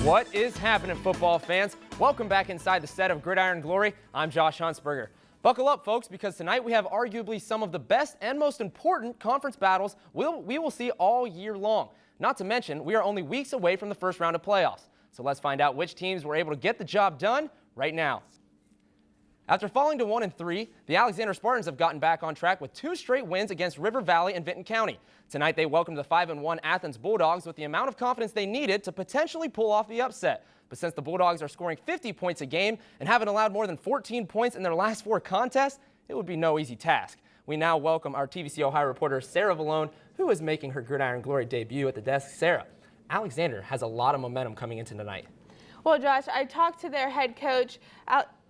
What is happening, football fans? Welcome back inside the set of Gridiron Glory. I'm Jaush Huntsberger. Buckle up, folks, because tonight we have arguably some of the best and most important conference battles we will see all year long. Not to mention, we are only weeks away from the first round of playoffs. So let's find out which teams were able to get the job done right now. After falling to 1-3, the Alexander Spartans have gotten back on track with 2 straight wins against River Valley and Vinton County. Tonight they welcomed the 5-1 Athens Bulldogs with the amount of confidence they needed to potentially pull off the upset. But since the Bulldogs are scoring 50 points a game and haven't allowed more than 14 points in their last 4 contests, it would be no easy task. We now welcome our TVC-Ohio reporter Sarah Vallone, who is making her Gridiron Glory debut at the desk. Sarah, Alexander has a lot of momentum coming into tonight. Well, Josh, I talked to their head coach,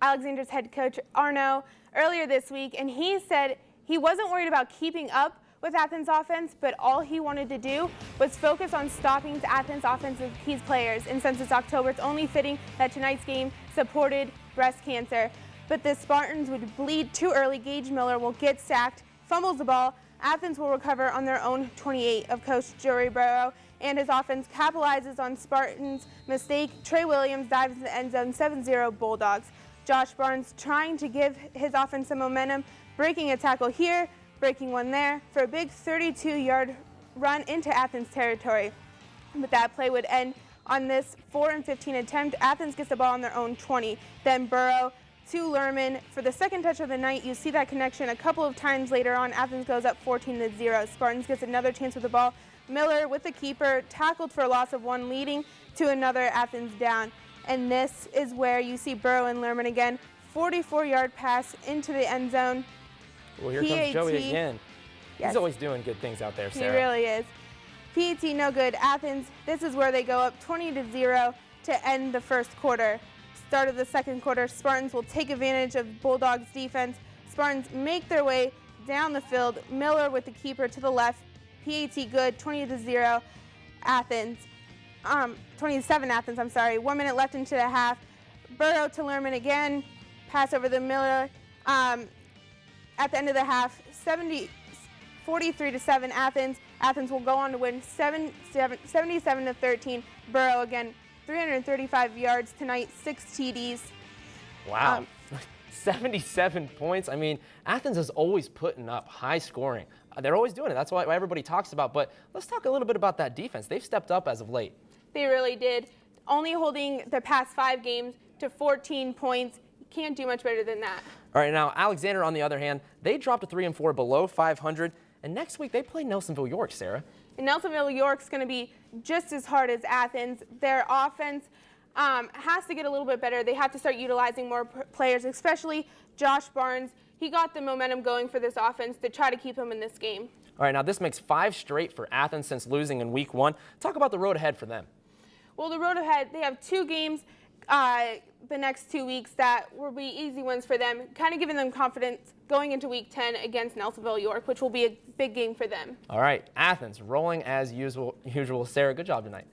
Alexander's head coach, Arno, earlier this week, and he said he wasn't worried about keeping up with Athens' offense, but all he wanted to do was focus on stopping Athens' offensive key players. And since it's October, it's only fitting that tonight's game supported breast cancer. But the Spartans would bleed too early. Gage Miller will get sacked, fumbles the ball. Athens will recover on their own 28 of Coach Joey Burrow, and his offense capitalizes on Spartans' mistake. Trey Williams dives in the end zone, 7-0 Bulldogs. Josh Barnes trying to give his offense some momentum, breaking a tackle here, breaking one there for a big 32-yard run into Athens territory. But that play would end on this 4-15 attempt. Athens gets the ball on their own 20. Then Burrow to Lerman for the second touch of the night. You see that connection a couple of times later on. Athens goes up 14-0. Spartans gets another chance with the ball. Miller with the keeper, tackled for a loss of 1, leading to another Athens down. And this is where you see Burrow and Lerman again. 44-yard pass into the end zone. Well, here comes Joey again. Yes. He's always doing good things out there, Sarah. He really is. PAT no good. Athens, this is where they go up 20-0 to end the first quarter. Start of the second quarter, Spartans will take advantage of Bulldogs' defense. Spartans make their way down the field. Miller with the keeper to the left. PAT good, 20-0 Athens. 27 Athens, I'm sorry. 1 minute left into the half. Burrow to Lerman again. Pass over the Miller. At the end of the half, 43-7 Athens. Athens will go on to win 77-13. Burrow again, 335 yards tonight, 6 TDs. Wow. 77 points. I mean, Athens is always putting up high scoring. They're always doing it. That's why everybody talks about. But let's talk a little bit about that defense. They've stepped up as of late. They really did. Only holding the past 5 games to 14 points. You can't do much better than that. All right, now Alexander, on the other hand, they dropped to 3-4 below 500. And next week they play Nelsonville York, Sarah. And Nelsonville York's going to be just as hard as Athens. Their offense has to get a little bit better. They have to start utilizing more players, especially Josh Barnes. He got the momentum going for this offense to try to keep him in this game. All right, now this makes 5 straight for Athens since losing in week 1. Talk about the road ahead for them. Well, the road ahead, they have 2 games the next 2 weeks that will be easy wins for them, kind of giving them confidence going into week 10 against Nelsonville York, which will be a big game for them. All right, Athens rolling as usual. Sarah, good job tonight.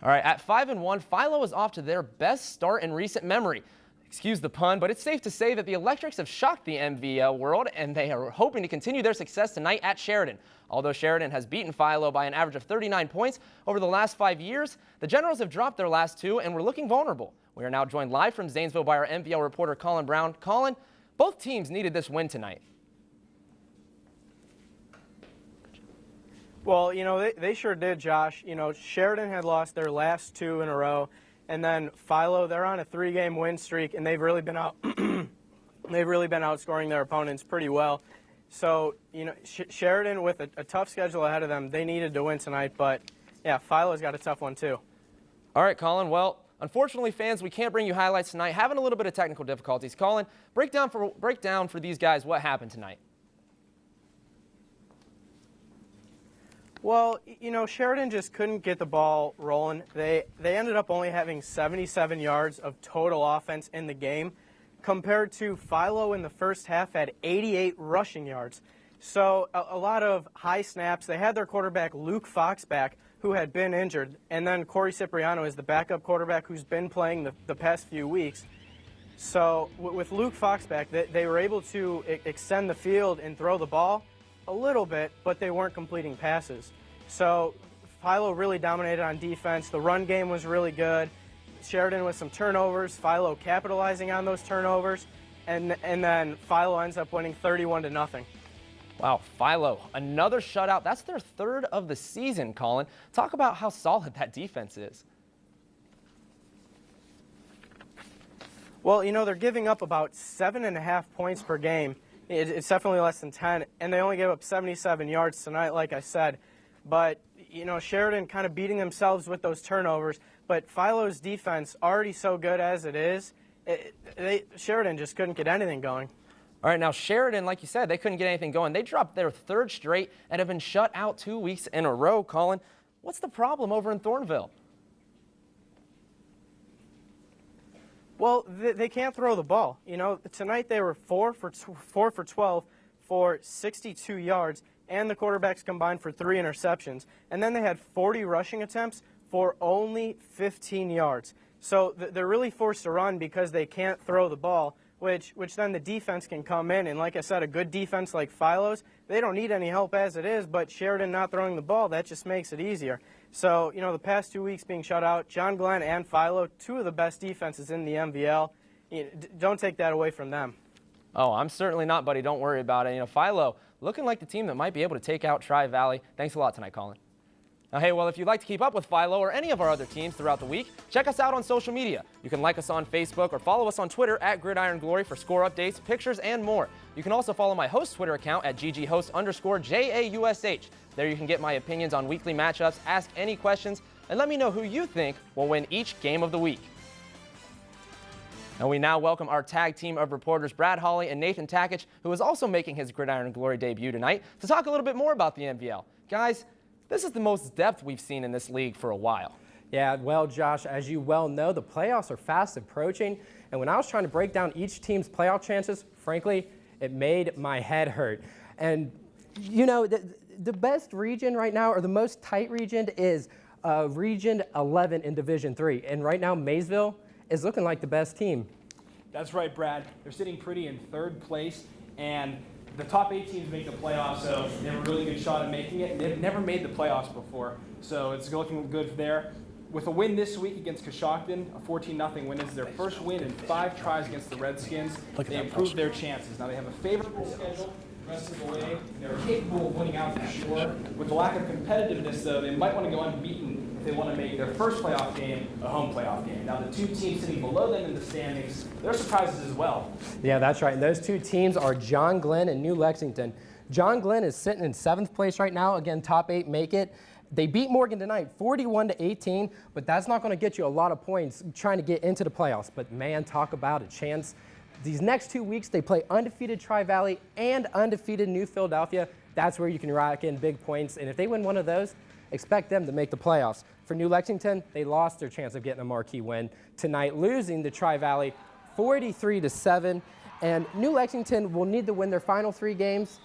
All right, at 5-1, Philo is off to their best start in recent memory. Excuse the pun, but it's safe to say that the Electrics have shocked the MVL world, and they are hoping to continue their success tonight at Sheridan. Although Sheridan has beaten Philo by an average of 39 points over the last 5 years, the Generals have dropped their last 2 and were looking vulnerable. We are now joined live from Zanesville by our MVL reporter Colin Brown. Colin, both teams needed this win tonight. Well, you know, they sure did, Josh. You know, Sheridan had lost their last 2 in a row, and then Philo, they're on a 3-game win streak, and they've really been outscoring their opponents pretty well. So, you know, Sheridan with a tough schedule ahead of them, they needed to win tonight, but yeah, Philo's got a tough one too. All right, Colin. Well, unfortunately, fans, we can't bring you highlights tonight. Having a little bit of technical difficulties. Colin, break down for these guys what happened tonight. Well, you know, Sheridan just couldn't get the ball rolling. They ended up only having 77 yards of total offense in the game, compared to Philo in the first half had 88 rushing yards. So a lot of high snaps. They had their quarterback Luke Fox back, who had been injured, and then Corey Cipriano is the backup quarterback who's been playing the past few weeks. So with Luke Fox back, they were able to extend the field and throw the ball a little bit, but they weren't completing passes. So Philo really dominated on defense. The run game was really good. Sheridan with some turnovers, Philo capitalizing on those turnovers, and then Philo ends up winning 31-0. Wow, Philo, another shutout. That's their third of the season, Colin. Talk about how solid that defense is. Well, you know, they're giving up about 7.5 points per game. It's definitely less than 10, and they only gave up 77 yards tonight, like I said. But, you know, Sheridan kind of beating themselves with those turnovers. But Philo's defense, already so good as it is, Sheridan just couldn't get anything going. All right, now Sheridan, like you said, they couldn't get anything going. They dropped their third straight and have been shut out 2 weeks in a row. Colin, what's the problem over in Thornville? Well, they can't throw the ball. You know, tonight they were 4 for 12 for 62 yards, and the quarterbacks combined for 3 interceptions. And then they had 40 rushing attempts for only 15 yards. So they're really forced to run because they can't throw the ball, which then the defense can come in. And like I said, a good defense like Philo's, they don't need any help as it is, but Sheridan not throwing the ball, that just makes it easier. So, you know, the past 2 weeks being shut out, John Glenn and Philo, 2 of the best defenses in the MVL. Don't take that away from them. Oh, I'm certainly not, buddy. Don't worry about it. You know, Philo looking like the team that might be able to take out Tri-Valley. Thanks a lot tonight, Colin. Now, hey, well, if you'd like to keep up with Philo or any of our other teams throughout the week, check us out on social media. You can like us on Facebook or follow us on Twitter at Gridiron Glory for score updates, pictures, and more. You can also follow my host Twitter account at gghost_JAUSH. There you can get my opinions on weekly matchups, ask any questions, and let me know who you think will win each game of the week. And we now welcome our tag team of reporters, Brad Hawley and Nathan Takich, who is also making his Gridiron Glory debut tonight, to talk a little bit more about the MVL. Guys, this is the most depth we've seen in this league for a while. Yeah, well, Josh, as you well know, the playoffs are fast approaching. And when I was trying to break down each team's playoff chances, frankly, it made my head hurt. And, you know, the best region right now, or the most tight region, is Region 11 in Division 3. And right now, Maysville is looking like the best team. That's right, Brad. They're sitting pretty in third place, and the top 8 teams make the playoffs, so they have a really good shot at making it. They've never made the playoffs before, so it's looking good there. With a win this week against Coshocton, a 14-0 win is their first win in 5 tries against the Redskins. They improved their chances. Now they have a favorable schedule the rest of the way. They're capable of winning out for sure. With the lack of competitiveness, though, they might want to go unbeaten if they want to make their first playoff game a home playoff game. Now the 2 teams sitting below them in the standings, they're surprises as well. Yeah, that's right. And those 2 teams are John Glenn and New Lexington. John Glenn is sitting in 7th place right now. Again, top 8 make it. They beat Morgan tonight, 41-18, but that's not going to get you a lot of points trying to get into the playoffs. But man, talk about a chance. These next 2 weeks, they play undefeated Tri-Valley and undefeated New Philadelphia. That's where you can rack in big points. And if they win one of those, expect them to make the playoffs. For New Lexington, they lost their chance of getting a marquee win tonight, losing to Tri-Valley 43-7. And New Lexington will need to win their final 3 games,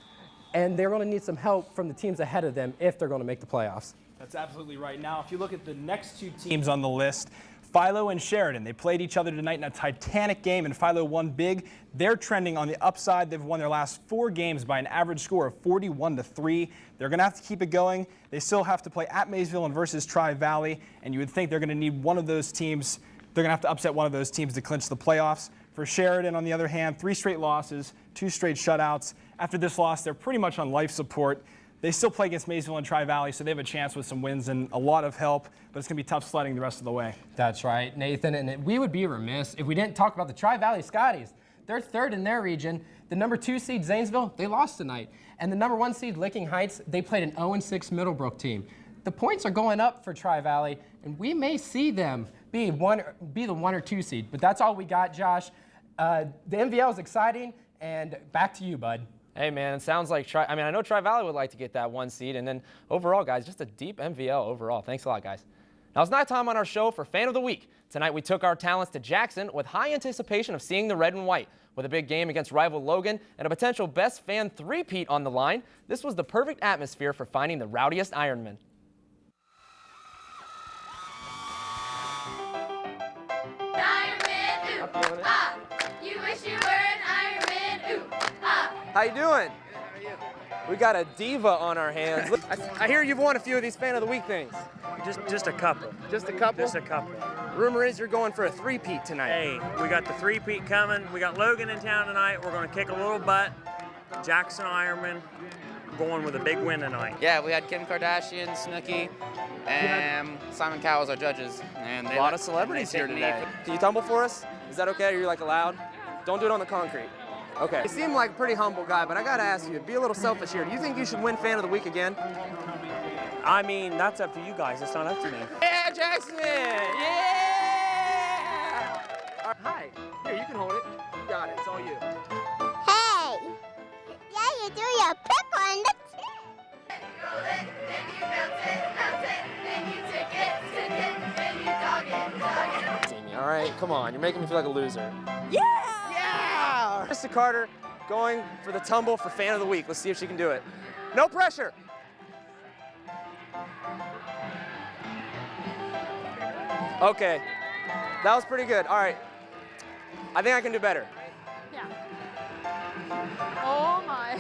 and they're going to need some help from the teams ahead of them if they're going to make the playoffs. That's absolutely right. Now, if you look at the next 2 teams on the list, Philo and Sheridan, they played each other tonight in a titanic game, and Philo won big. They're trending on the upside. They've won their last 4 games by an average score of 41-3. They're going to have to keep it going. They still have to play at Maysville and versus Tri-Valley, and you would think they're going to need one of those teams. They're going to have to upset one of those teams to clinch the playoffs. For Sheridan, on the other hand, 3 straight losses, 2 straight shutouts. After this loss, they're pretty much on life support. They still play against Maysville and Tri-Valley, so they have a chance with some wins and a lot of help, but it's going to be tough sledding the rest of the way. That's right, Nathan, and we would be remiss if we didn't talk about the Tri-Valley Scotties. They're 3rd in their region. The number 2 seed, Zanesville, they lost tonight. And the number 1 seed, Licking Heights, they played an 0-6 Middlebrook team. The points are going up for Tri-Valley, and we may see them be the 1 or 2 seed, but that's all we got, Josh. The MVL is exciting, and back to you, bud. Hey, man, it sounds like I know Tri-Valley would like to get that 1 seed, and then overall, guys, just a deep MVL overall. Thanks a lot, guys. Now, it's night time on our show for Fan of the Week. Tonight, we took our talents to Jackson with high anticipation of seeing the red and white. With a big game against rival Logan and a potential best fan three-peat on the line, this was the perfect atmosphere for finding the rowdiest Ironman. Ironman, ooh, ah. You wish you were an Ironman, ooh, ah. How you doing? Good, how are you? We got a diva on our hands. Look, I hear you've won a few of these Fan of the Week things. Just a couple. Just a couple? Just a couple. Rumor is you're going for a three-peat tonight. Hey, we got the three-peat coming. We got Logan in town tonight. We're going to kick a little butt. Jackson Ironman going with a big win tonight. Yeah, we had Kim Kardashian, Snooki, and Simon Cowell as our judges. And A lot of celebrities here today. Can you tumble for us? Is that okay? Are you like allowed? Don't do it on the concrete. Okay. You seem like a pretty humble guy, but I gotta ask you, be a little selfish here. Do you think you should win Fan of the Week again? I mean, that's up to you guys. It's not up to me. Yeah, Jackson! Yeah! All right. Hi. Here, you can hold it. You got it. It's all you. Hey! Yeah, you do your pip on the All right, come on. You're making me feel like a loser. Yeah! Yeah! Krista Carter going for the tumble for Fan of the Week. Let's see if she can do it. No pressure. Okay, that was pretty good. All right, I think I can do better. Yeah. Oh my.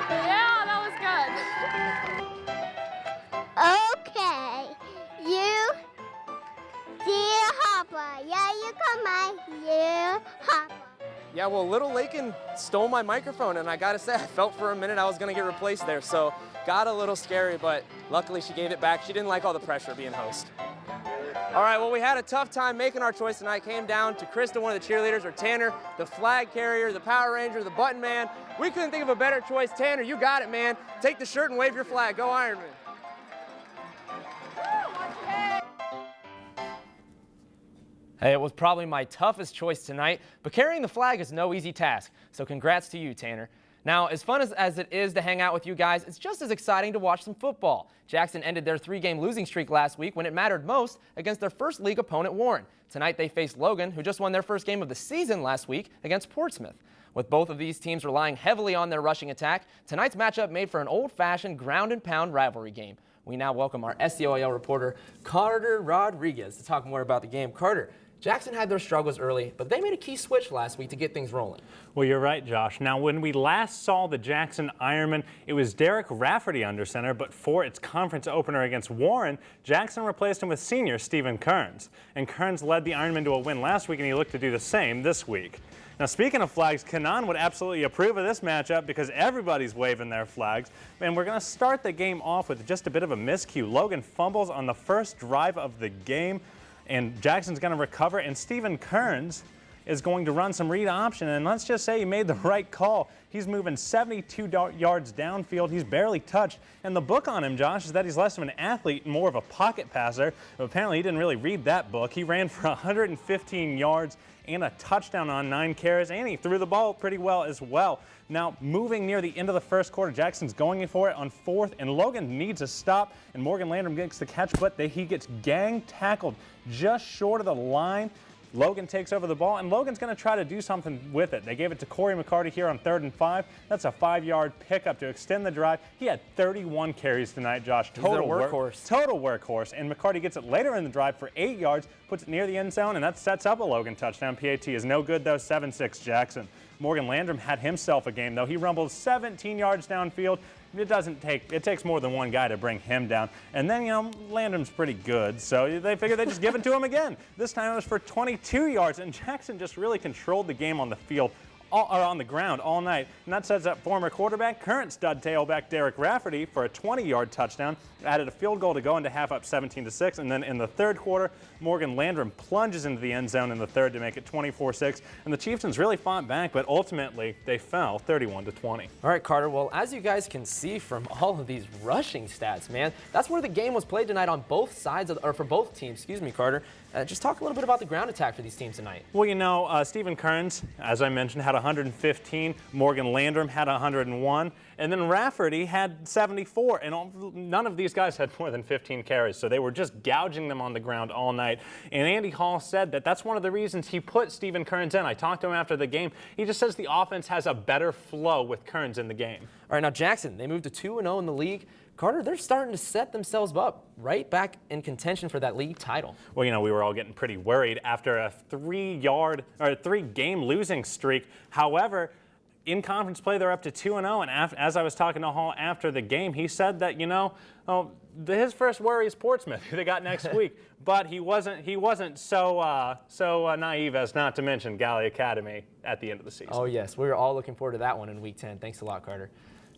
Yeah, that was good. Okay. You, dear Hopper. Yeah, you come on, you Hopper. Yeah, well, Little Lakin stole my microphone, and I gotta say, I felt for a minute I was gonna get replaced there, so got a little scary, but luckily she gave it back. She didn't like all the pressure being host. All right, well, we had a tough time making our choice tonight. Came down to Krista, one of the cheerleaders, or Tanner, the flag carrier, the Power Ranger, the button man. We couldn't think of a better choice. Tanner, you got it, man. Take the shirt and wave your flag. Go Ironman. Hey, it was probably my toughest choice tonight, but carrying the flag is no easy task, so congrats to you, Tanner. Now, as fun as it is to hang out with you guys, it's just as exciting to watch some football. Jackson ended their 3-game losing streak last week when it mattered most against their first league opponent, Warren. Tonight they faced Logan, who just won their first game of the season last week against Portsmouth. With both of these teams relying heavily on their rushing attack, tonight's matchup made for an old-fashioned ground-and-pound rivalry game. We now welcome our SCOAL reporter, Carter Rodriguez, to talk more about the game. Carter, Jackson had their struggles early, but they made a key switch last week to get things rolling. Well, you're right, Josh. Now, when we last saw the Jackson Ironman, it was Derek Rafferty under center, but for its conference opener against Warren, Jackson replaced him with senior Stephen Kearns. And Kearns led the Ironman to a win last week, and he looked to do the same this week. Now, speaking of flags, Kanan would absolutely approve of this matchup because everybody's waving their flags. And we're going to start the game off with just a bit of a miscue. Logan fumbles on the first drive of the game, and Jackson's going to recover, and Stephen Kearns is going to run some read option, and let's just say he made the right call. He's moving 72 yards downfield. He's barely touched, and the book on him, Josh, is that he's less of an athlete and more of a pocket passer. But apparently he didn't really read that book. He ran for 115 yards and a touchdown on 9 carries, and he threw the ball pretty well as well. Now, moving near the end of the first quarter, Jackson's going for it on 4th, and Logan needs a stop, and Morgan Landrum gets the catch, but he gets gang tackled just short of the line. Logan takes over the ball, and Logan's going to try to do something with it. They gave it to Corey McCarty here on 3rd and 5. That's a 5-yard pickup to extend the drive. He had 31 carries tonight, Josh. Total workhorse. Total workhorse. And McCarty gets it later in the drive for 8 yards, puts it near the end zone, and that sets up a Logan touchdown. PAT is no good, though. 7-6 Jackson. Morgan Landrum had himself a game, though. He rumbled 17 yards downfield. It takes more than one guy to bring him down. And then, Landrum's pretty good, so they figured they'd just give it to him again. This time it was for 22 yards, and Jackson just really controlled the game on the field. On the ground all night, and that sets up former quarterback, current stud tailback Derek Rafferty for a 20-yard touchdown. Added a field goal to go into half up 17-6, and then in the third quarter, Morgan Landrum plunges into the end zone in the third to make it 24-6. And the Chieftains really fought back, but ultimately they fell 31-20. All right, Carter. Well, as you guys can see from all of these rushing stats, man, that's where the game was played tonight on both sides or for both teams. Excuse me, Carter. Just talk a little bit about the ground attack for these teams tonight. Well, Stephen Kearns, as I mentioned, had 115. Morgan Landrum had 101. And then Rafferty had 74, and none of these guys had more than 15 carries, so they were just gouging them on the ground all night. And Andy Hall said that that's one of the reasons he put Stephen Kearns in. I talked to him after the game. He just says the offense has a better flow with Kearns in the game. All right, now Jackson, they moved to 2-0 in the league. Carter, they're starting to set themselves up right back in contention for that league title. Well, you know, we were all getting pretty worried after a three-game losing streak. However, in conference play, they're up to 2-0, and as I was talking to Hall after the game, he said that, you know, his first worry is Portsmouth, who they got next week. But he wasn't so naive as not to mention Galley Academy at the end of the season. Oh yes, we were all looking forward to that one in Week 10. Thanks a lot, Carter.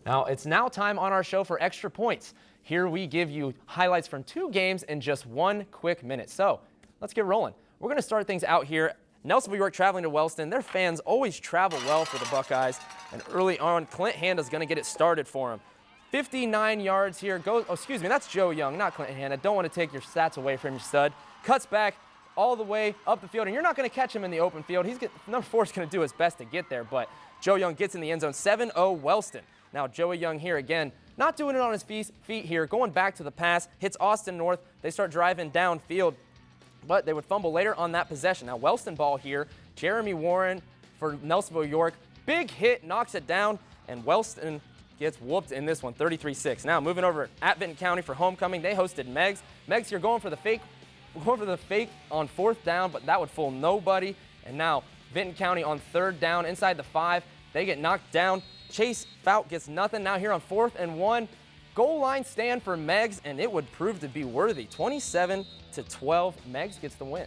Now it's time on our show for Extra Points. Here we give you highlights from 2 games in just 1 quick minute. So let's get rolling. We're going to start things out here. Nelsonville York traveling to Wellston. Their fans always travel well for the Buckeyes. And early on, Clint Handa's going to get it started for him. 59 yards here. That's Joe Young, not Clint Handa. Don't want to take your stats away from your stud. Cuts back all the way up the field, and you're not going to catch him in the open field. Number 4 is going to do his best to get there, but Joe Young gets in the end zone. 7-0 Wellston. Now Joey Young here again, not doing it on his feet here, going back to the pass, hits Austin North. They start driving downfield, but they would fumble later on that possession. Now Wellston ball here, Jeremy Warren for Nelsonville York. Big hit, knocks it down, and Wellston gets whooped in this one, 33-6. Now moving over at Vinton County for homecoming, they hosted Meigs. Meigs here going for the fake on 4th down, but that would fool nobody. And now Vinton County on 3rd down inside the 5. They get knocked down. Chase Fout gets nothing. Now here on 4th and 1, goal line stand for Meigs, and it would prove to be worthy. 27-12, Meigs gets the win.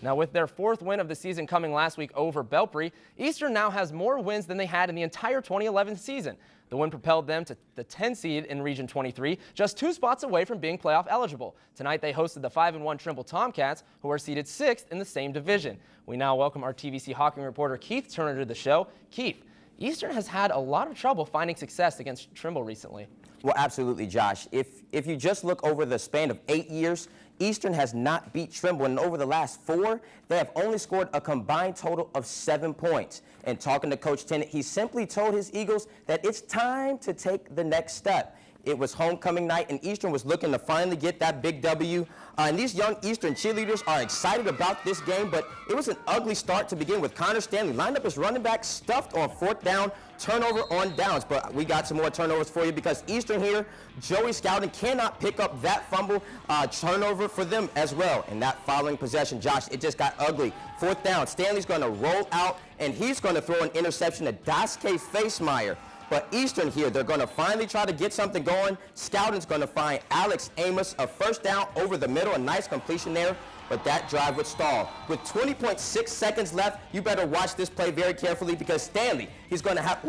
Now with their 4th win of the season coming last week over Belpre, Eastern now has more wins than they had in the entire 2011 season. The win propelled them to the 10 seed in Region 23, just 2 spots away from being playoff eligible. Tonight they hosted the 5-1 Trimble Tomcats, who are seeded 6th in the same division. We now welcome our TVC-Hocking reporter Keith Turner to the show. Keith, Eastern has had a lot of trouble finding success against Trimble recently. Well, absolutely, Josh. If you just look over the span of 8 years, Eastern has not beat Trimble, and over the last 4, they have only scored a combined total of 7 points. And talking to Coach Tennant, he simply told his Eagles that it's time to take the next step. It was homecoming night, and Eastern was looking to finally get that big W. And these young Eastern cheerleaders are excited about this game, but it was an ugly start to begin with. Connor Stanley lined up as running back, stuffed on 4th down, turnover on downs. But we got some more turnovers for you because Eastern here, Joey Scouting cannot pick up that fumble turnover for them as well. And that following possession, Josh, it just got ugly. 4th down, Stanley's going to roll out, and he's going to throw an interception to Daske Facemeyer. But Eastern here, they're going to finally try to get something going. Scouting's going to find Alex Amos a 1st down over the middle, a nice completion there, but that drive would stall. With 20.6 seconds left, you better watch this play very carefully because Stanley, he's going to have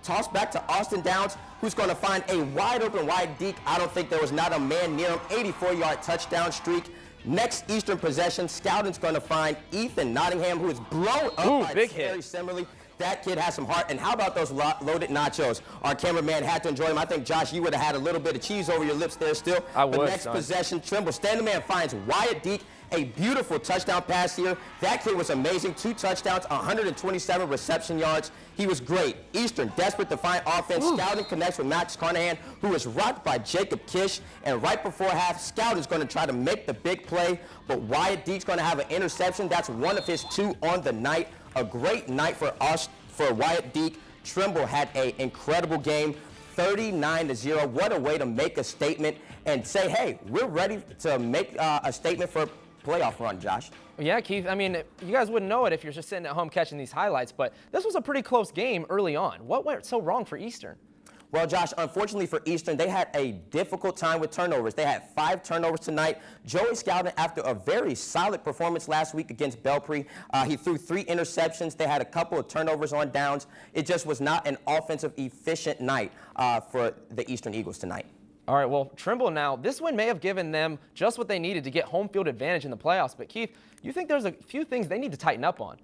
toss back to Austin Downs, who's going to find a wide open wide deke. I don't think there was not a man near him. 84-yard touchdown streak. Next Eastern possession, Scouting's going to find Ethan Nottingham, who is blown up by Terry Simmerly. That kid has some heart. And how about those loaded nachos? Our cameraman had to enjoy them. I think, Josh, you would have had a little bit of cheese over your lips there still. I would, but next possession, Trimble Stanley man finds Wyatt Deke. A beautiful touchdown pass here. That kid was amazing. 2 touchdowns, 127 reception yards. He was great. Eastern desperate to find offense. Scouting connects with Max Carnahan, who is rocked by Jacob Kish. And right before half, Scouting's going to try to make the big play. But Wyatt Deke's going to have an interception. That's one of his 2 on the night. A great night for us, for Wyatt Deke. Trimble had an incredible game, 39-0. What a way to make a statement and say, hey, we're ready to make a statement for a playoff run, Josh. Yeah, Keith, I mean, you guys wouldn't know it if you're just sitting at home catching these highlights, but this was a pretty close game early on. What went so wrong for Eastern? Well, Josh, unfortunately for Eastern, they had a difficult time with turnovers. They had 5 turnovers tonight. Joey Scouting, after a very solid performance last week against Belpre, he threw 3 interceptions. They had a couple of turnovers on downs. It just was not an offensive efficient night for the Eastern Eagles tonight. All right, well, Trimble now, this win may have given them just what they needed to get home field advantage in the playoffs. But, Keith, you think there's a few things they need to tighten up on?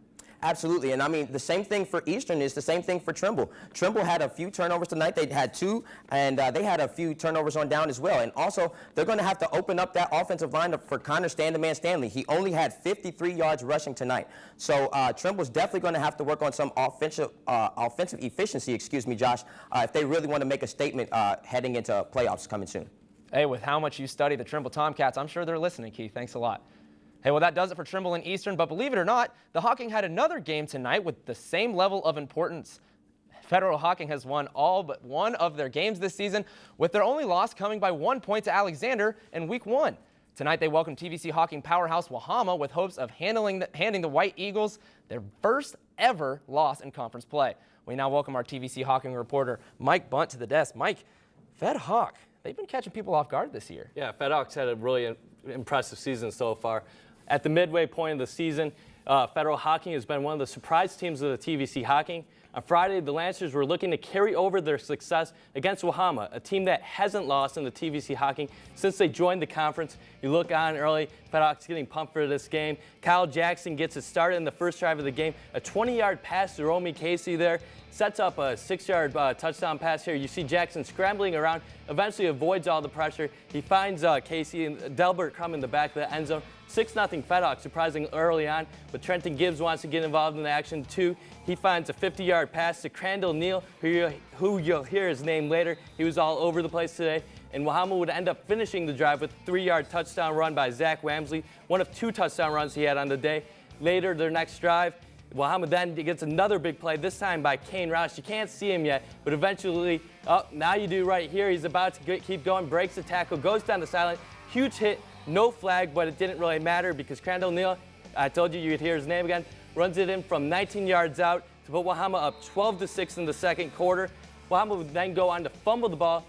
Absolutely, and I mean, the same thing for Eastern is the same thing for Trimble. Trimble had a few turnovers tonight. They had 2, and they had a few turnovers on down as well. And also, they're going to have to open up that offensive line for Connor Stand-the-Man Stanley. He only had 53 yards rushing tonight. So Trimble's definitely going to have to work on some offensive efficiency, excuse me, Josh, if they really want to make a statement heading into playoffs coming soon. Hey, with how much you study the Trimble Tomcats, I'm sure they're listening, Keith. Thanks a lot. Hey, well, that does it for Trimble and Eastern, but believe it or not, the Hocking had another game tonight with the same level of importance. Federal Hocking has won all but one of their games this season, with their only loss coming by 1 point to Alexander in Week 1. Tonight, they welcome TVC-Hocking powerhouse Wahama with hopes of handing the White Eagles their first ever loss in conference play. We now welcome our TVC-Hocking reporter, Mike Bunt, to the desk. Mike, Fed Hawk, they've been catching people off guard this year. Yeah, Fed Hawk's had a really impressive season so far. At the midway point of the season, Federal Hocking has been one of the surprise teams of the TVC-Hocking. On Friday, the Lancers were looking to carry over their success against Wahama, a team that hasn't lost in the TVC-Hocking since they joined the conference. You look on early, Fed Hawk's getting pumped for this game. Kyle Jackson gets it started in the first drive of the game. A 20-yard pass to Romy Casey there. Sets up a 6-yard touchdown pass here. You see Jackson scrambling around, eventually avoids all the pressure. He finds Casey and Delbert come in the back of the end zone. 6-0 Fed Hawk, surprising early on, but Trenton Gibbs wants to get involved in the action too. He finds a 50-yard pass to Crandall Neal, who you'll hear his name later. He was all over the place today. And Wahama would end up finishing the drive with a 3-yard touchdown run by Zach Wamsley, one of 2 touchdown runs he had on the day. Later, their next drive, Wahama then gets another big play, this time by Kane Roush. You can't see him yet, but eventually, now you do right here. He's about to keep going, breaks the tackle, goes down the sideline. Huge hit, no flag, but it didn't really matter because Crandall Neal, I told you you'd hear his name again, runs it in from 19 yards out to put Wahama up 12-6 in the second quarter. Wahama would then go on to fumble the ball.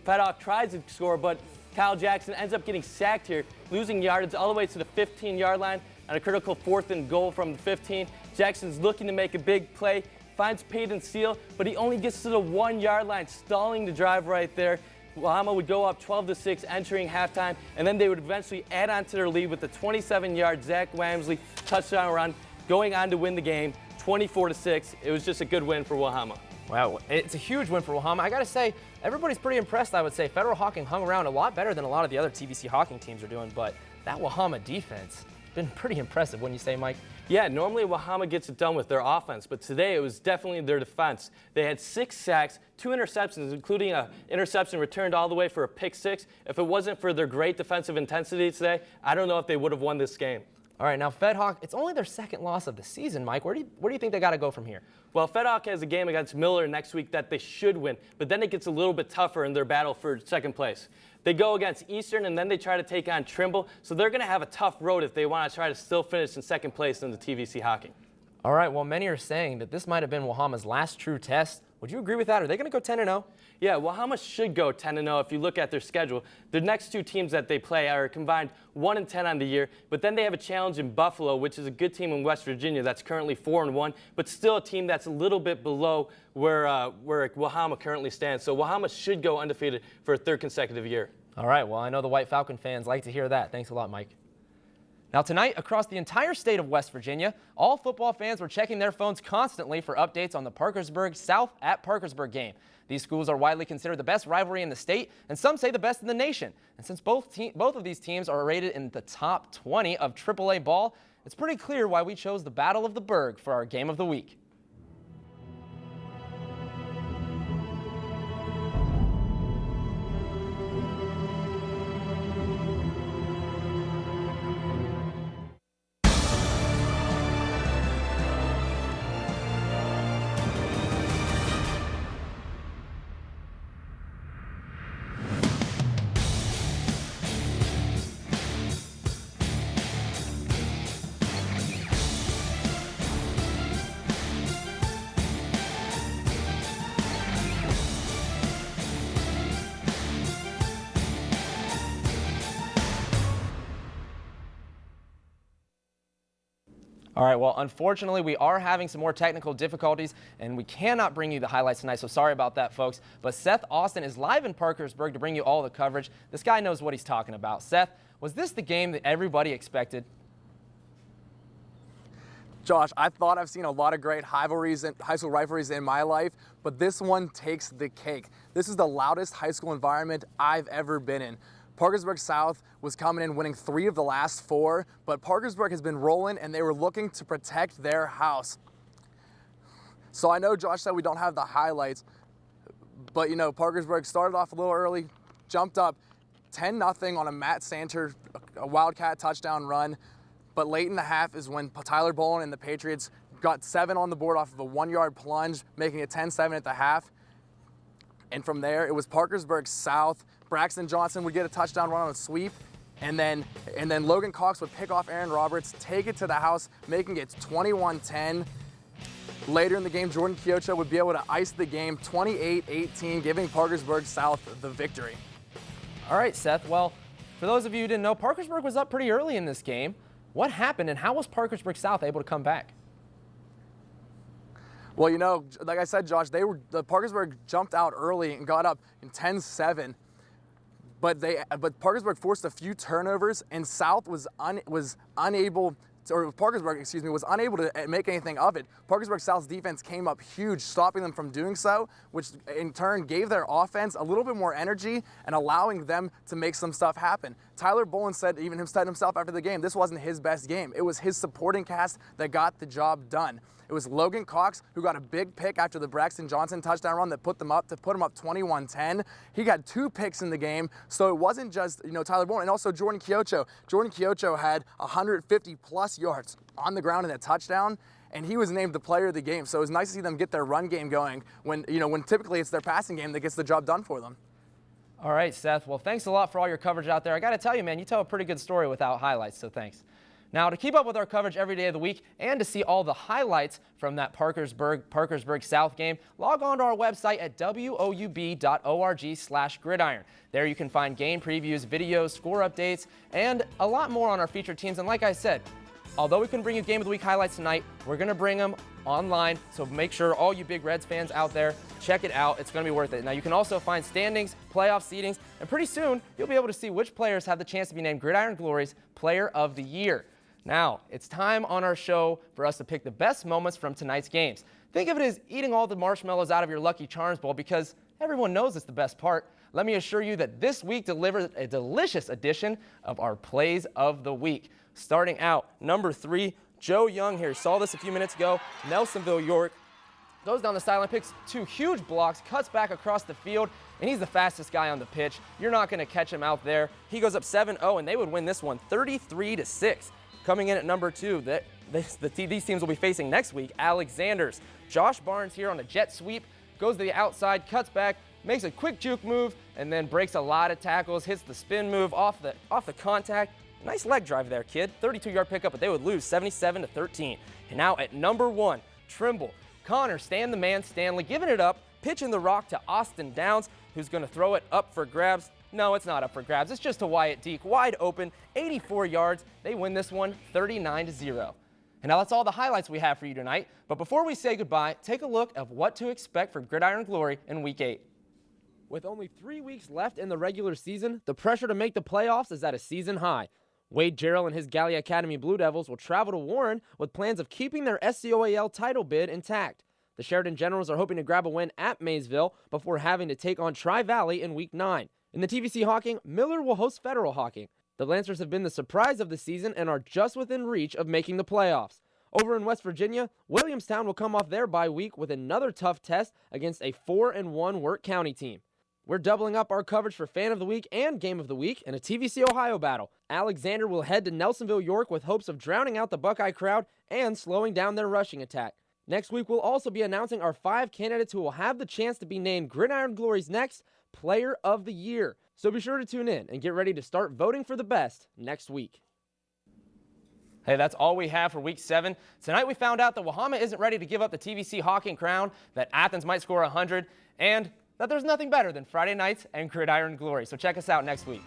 Fed Hawk tries to score, but Kyle Jackson ends up getting sacked here, losing yardage all the way to the 15-yard line. On a critical 4th and goal from the 15, Jackson's looking to make a big play, finds Peyton Steele, but he only gets to the 1-yard line, stalling the drive right there. Wahama would go up 12-6 entering halftime, and then they would eventually add on to their lead with the 27-yard Zach Wamsley touchdown run, going on to win the game 24-6. It was just a good win for Wahama. Wow, it's a huge win for Wahama. I got to say, everybody's pretty impressed, I would say. Federal Hocking hung around a lot better than a lot of the other TVC-Hocking teams are doing, but that Wahama defense been pretty impressive, wouldn't you say, Mike? Yeah, normally Wahama gets it done with their offense, but today it was definitely their defense. They had 6 sacks, 2 interceptions, including an interception returned all the way for a pick 6. If it wasn't for their great defensive intensity today, I don't know if they would have won this game. All right, now Fed Hawk, it's only their second loss of the season, Mike. Where do you think they got to go from here? Well, Fed Hawk has a game against Miller next week that they should win, but then it gets a little bit tougher in their battle for second place. They go against Eastern, and then they try to take on Trimble, so they're going to have a tough road if they want to try to still finish in second place in the TVC-Hocking. All right, well, many are saying that this might have been Wahama's last true test. Would you agree with that? Are they going to go 10-0? Yeah, Wahama should go 10-0 if you look at their schedule. The next 2 teams that they play are combined 1-10 on the year, but then they have a challenge in Buffalo, which is a good team in West Virginia that's currently 4-1, but still a team that's a little bit below where Wahama currently stands. So Wahama should go undefeated for a 3rd consecutive year. All right, well, I know the White Falcon fans like to hear that. Thanks a lot, Mike. Now tonight, across the entire state of West Virginia, all football fans were checking their phones constantly for updates on the Parkersburg South at Parkersburg game. These schools are widely considered the best rivalry in the state, and some say the best in the nation. And since both of these teams are rated in the top 20 of AAA ball, it's pretty clear why we chose the Battle of the Berg for our game of the week. All right, well, unfortunately, we are having some more technical difficulties, and we cannot bring you the highlights tonight, so sorry about that, folks. But Seth Austin is live in Parkersburg to bring you all the coverage. This guy knows what he's talking about. Seth, was this the game that everybody expected? Josh, I thought I've seen a lot of great rivalries and high school rivalries in my life, but this one takes the cake. This is the loudest high school environment I've ever been in. Parkersburg South was coming in winning 3 of the last 4, but Parkersburg has been rolling and they were looking to protect their house. So I know Josh said we don't have the highlights, but you know, Parkersburg started off a little early, jumped up 10-0 on a Matt Santer, a Wildcat touchdown run. But late in the half is when Tyler Bolin and the Patriots got 7 on the board off of a 1-yard plunge, making it 10-7 at the half. And from there, it was Parkersburg South. Braxton Johnson would get a touchdown run on a sweep, and then Logan Cox would pick off Aaron Roberts, take it to the house, making it 21-10. Later in the game, Jordan Kiocho would be able to ice the game 28-18, giving Parkersburg South the victory. All right, Seth. Well, for those of you who didn't know, Parkersburg was up pretty early in this game. What happened, and how was Parkersburg South able to come back? Well, you know, like I said, Josh, Parkersburg jumped out early and got up in 10-7, but Parkersburg forced a few turnovers, and South was unable. Or Parkersburg, excuse me, was unable to make anything of it. Parkersburg South's defense came up huge, stopping them from doing so, which in turn gave their offense a little bit more energy and allowing them to make some stuff happen. Tyler Bolin said himself after the game, this wasn't his best game. It was his supporting cast that got the job done. It was Logan Cox who got a big pick after the Braxton Johnson touchdown run that put him up 21-10. He got 2 picks in the game, so it wasn't just Tyler Bolin, and also Jordan Kiocho. Jordan Kiocho had 150+ yards on the ground in a touchdown, and he was named the player of the game. So it was nice to see them get their run game going when typically it's their passing game that gets the job done for them. All right, Seth. Well, thanks a lot for all your coverage out there. I got to tell you, man, you tell a pretty good story without highlights, so thanks. Now, to keep up with our coverage every day of the week and to see all the highlights from that Parkersburg South game, log on to our website at woub.org/gridiron. There you can find game previews, videos, score updates, and a lot more on our featured teams. And like I said, although we can bring you Game of the Week highlights tonight, we're going to bring them online, so make sure all you big Reds fans out there, check it out. It's going to be worth it. Now, you can also find standings, playoff seedings, and pretty soon you'll be able to see which players have the chance to be named Gridiron Glory's Player of the Year. Now, it's time on our show for us to pick the best moments from tonight's games. Think of it as eating all the marshmallows out of your Lucky Charms bowl because everyone knows it's the best part. Let me assure you that this week delivers a delicious edition of our Plays of the Week. Starting out, number 3, Joe Young here. Saw this a few minutes ago. Nelsonville York goes down the sideline, picks 2 huge blocks, cuts back across the field, and he's the fastest guy on the pitch. You're not going to catch him out there. He goes up 7-0, and they would win this one 33-6. Coming in at number 2, these teams will be facing next week, Alexander's. Josh Barnes here on a jet sweep, goes to the outside, cuts back, makes a quick juke move, and then breaks a lot of tackles, hits the spin move off the contact. Nice leg drive there, kid. 32-yard pickup, but they would lose 77-13. And now at number 1, Trimble. Connor Stan the Man Stanley giving it up, pitching the rock to Austin Downs, who's going to throw it up for grabs. No, it's not up for grabs. It's just to Wyatt Deek, wide open, 84 yards. They win this one 39-0. And now that's all the highlights we have for you tonight. But before we say goodbye, take a look at what to expect for Gridiron Glory in Week 8. With only 3 weeks left in the regular season, the pressure to make the playoffs is at a season high. Wade Jarrell and his Gallia Academy Blue Devils will travel to Warren with plans of keeping their SCOAL title bid intact. The Sheridan Generals are hoping to grab a win at Maysville before having to take on Tri-Valley in Week 9. In the TVC-Hocking, Miller will host Federal Hocking. The Lancers have been the surprise of the season and are just within reach of making the playoffs. Over in West Virginia, Williamstown will come off their bye week with another tough test against a 4-1 Wirt County team. We're doubling up our coverage for Fan of the Week and Game of the Week in a TVC-Ohio battle. Alexander will head to Nelsonville York with hopes of drowning out the Buckeye crowd and slowing down their rushing attack. Next week, we'll also be announcing our 5 candidates who will have the chance to be named Gridiron Glory's next Player of the Year. So be sure to tune in and get ready to start voting for the best next week. Hey, that's all we have for Week 7. Tonight we found out that Wahama isn't ready to give up the TVC-Hocking crown, that Athens might score 100, and that there's nothing better than Friday nights and Gridiron Glory. So check us out next week.